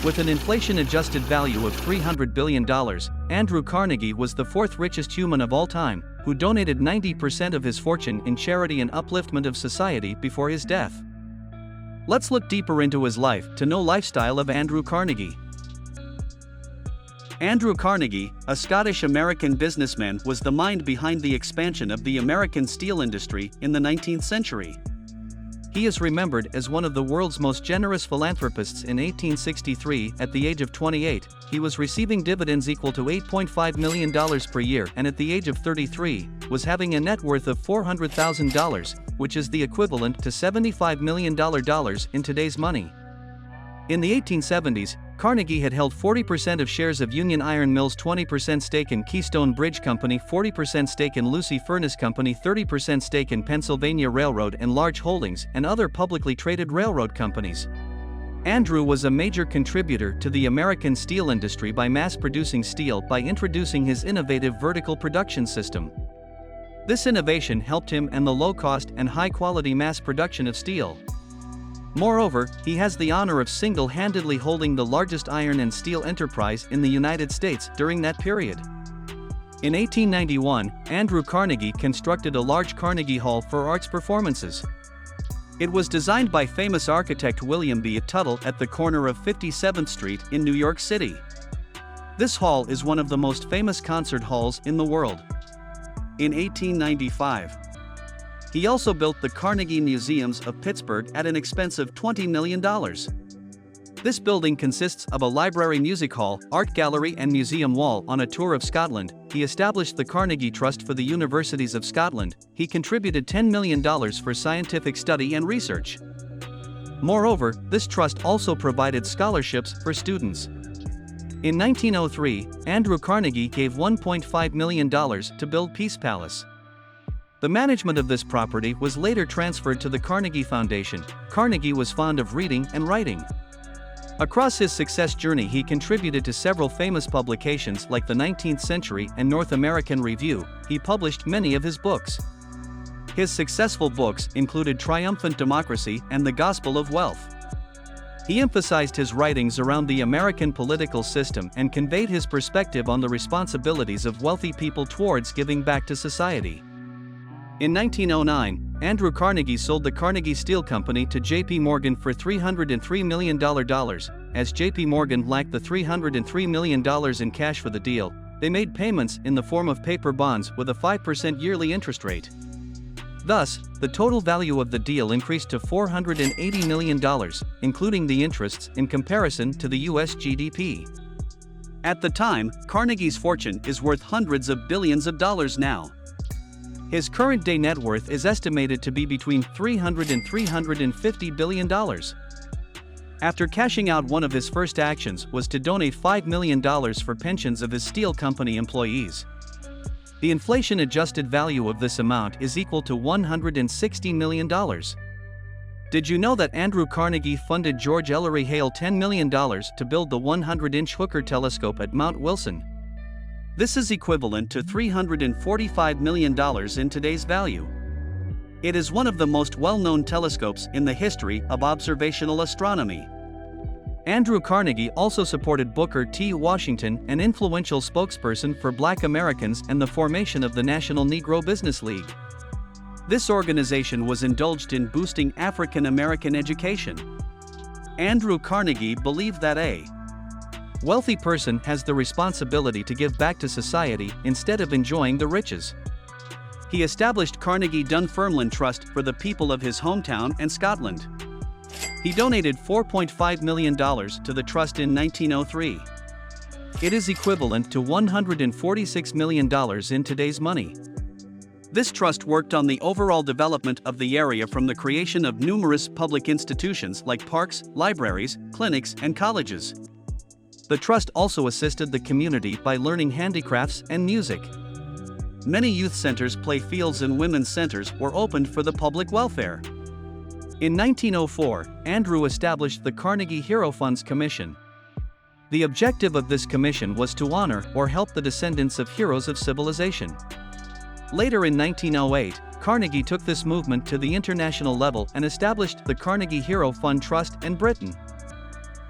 With an inflation-adjusted value of $300 billion, Andrew Carnegie was the fourth richest human of all time, who donated 90% of his fortune in charity and upliftment of society before his death. Let's look deeper into his life to know lifestyle of Andrew Carnegie. Andrew Carnegie, a Scottish-American businessman, was the mind behind the expansion of the American steel industry in the 19th century. He is remembered as one of the world's most generous philanthropists. In 1863, at the age of 28, he was receiving dividends equal to $8.5 million per year, and at the age of 33, was having a net worth of $400,000, which is the equivalent to $75 million in today's money. In the 1870s, Carnegie had held 40% of shares of Union Iron Mills, 20% stake in Keystone Bridge Company, 40% stake in Lucy Furnace Company, 30% stake in Pennsylvania Railroad, and large holdings and other publicly traded railroad companies. Andrew was a major contributor to the American steel industry by mass-producing steel by introducing his innovative vertical production system. This innovation helped him and the low-cost and high-quality mass production of steel. Moreover, he has the honor of single-handedly holding the largest iron and steel enterprise in the United States during that period. In 1891, Andrew Carnegie constructed a large Carnegie Hall for arts performances. It was designed by famous architect William B. Tuttle at the corner of 57th Street in New York City. This hall is one of the most famous concert halls in the world. In 1895, he also built the Carnegie Museums of Pittsburgh at an expense of $20 million. This building consists of a library, music hall, art gallery, and museum wall. On a tour of Scotland, he established the Carnegie Trust for the Universities of Scotland. He contributed $10 million for scientific study and research. Moreover, this trust also provided scholarships for students. In 1903, Andrew Carnegie gave $1.5 million to build Peace Palace. The management of this property was later transferred to the Carnegie Foundation. Carnegie was fond of reading and writing. Across his success journey, he contributed to several famous publications like the 19th Century and North American Review. He published many of his books. His successful books included Triumphant Democracy and The Gospel of Wealth. He emphasized his writings around the American political system and conveyed his perspective on the responsibilities of wealthy people towards giving back to society. In 1909, Andrew Carnegie sold the Carnegie Steel Company to J.P. Morgan for $303 million. As J.P. Morgan lacked the $303 million in cash for the deal, they made payments in the form of paper bonds with a 5% yearly interest rate. Thus, the total value of the deal increased to $480 million, including the interests, in comparison to the U.S. GDP. At the time, Carnegie's fortune is worth hundreds of billions of dollars now. His current day net worth is estimated to be between $300 and $350 billion. After cashing out, one of his first actions was to donate $5 million for pensions of his steel company employees. The inflation-adjusted value of this amount is equal to $160 million. Did you know that Andrew Carnegie funded George Ellery Hale $10 million to build the 100-inch Hooker telescope at Mount Wilson? This is equivalent to $345 million in today's value. It is one of the most well-known telescopes in the history of observational astronomy. Andrew Carnegie also supported Booker T. Washington, an influential spokesperson for Black Americans, and the formation of the National Negro Business League. This organization was indulged in boosting African American education. Andrew Carnegie believed that a wealthy person has the responsibility to give back to society instead of enjoying the riches. He established Carnegie Dunfermline Trust for the people of his hometown and Scotland. He donated $4.5 million to the trust in 1903. It is equivalent to $146 million in today's money. This trust worked on the overall development of the area, from the creation of numerous public institutions like parks, libraries, clinics, and colleges. The trust also assisted the community by learning handicrafts and music. Many youth centers, play fields, and women's centers were opened for the public welfare. In 1904, Andrew established the Carnegie Hero Funds Commission. The objective of this commission was to honor or help the descendants of heroes of civilization. Later in 1908, Carnegie took this movement to the international level and established the Carnegie Hero Fund Trust in Britain.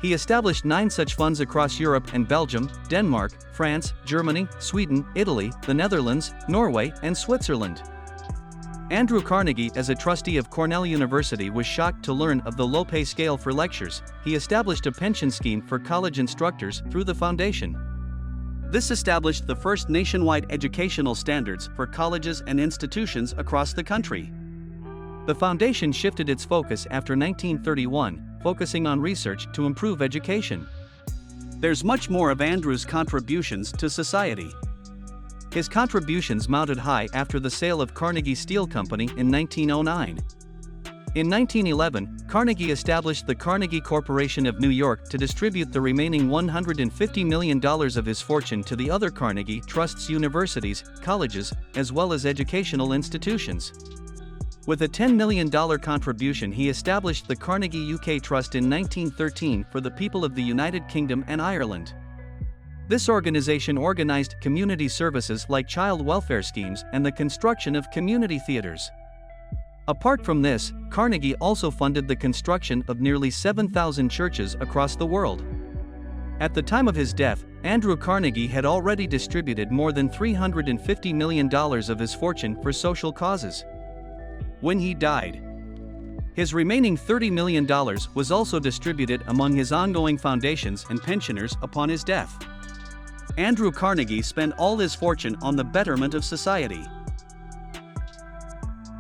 He established 9 such funds across Europe and Belgium, Denmark, France, Germany, Sweden, Italy, the Netherlands, Norway, and Switzerland. Andrew Carnegie, as a trustee of Cornell University, was shocked to learn of the low pay scale for lectures. He established a pension scheme for college instructors through the foundation. This established the first nationwide educational standards for colleges and institutions across the country. The foundation shifted its focus after 1931, focusing on research to improve education. There's much more of Andrew's contributions to society. His contributions mounted high after the sale of Carnegie Steel Company in 1909. In 1911, Carnegie established the Carnegie Corporation of New York to distribute the remaining $150 million of his fortune to the other Carnegie Trusts, universities, colleges, as well as educational institutions. With a $10 million contribution, he established the Carnegie UK Trust in 1913 for the people of the United Kingdom and Ireland. This organization organized community services like child welfare schemes and the construction of community theaters. Apart from this, Carnegie also funded the construction of nearly 7,000 churches across the world. At the time of his death, Andrew Carnegie had already distributed more than $350 million of his fortune for social causes. When he died, his remaining $30 million was also distributed among his ongoing foundations and pensioners upon his death. Andrew Carnegie spent all his fortune on the betterment of society.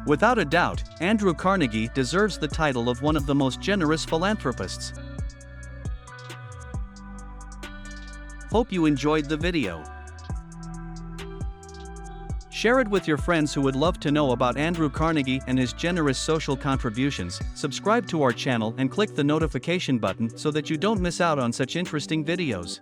Without a doubt, Andrew Carnegie deserves the title of one of the most generous philanthropists. Hope you enjoyed the video. Share it with your friends who would love to know about Andrew Carnegie and his generous social contributions. Subscribe to our channel and click the notification button so that you don't miss out on such interesting videos.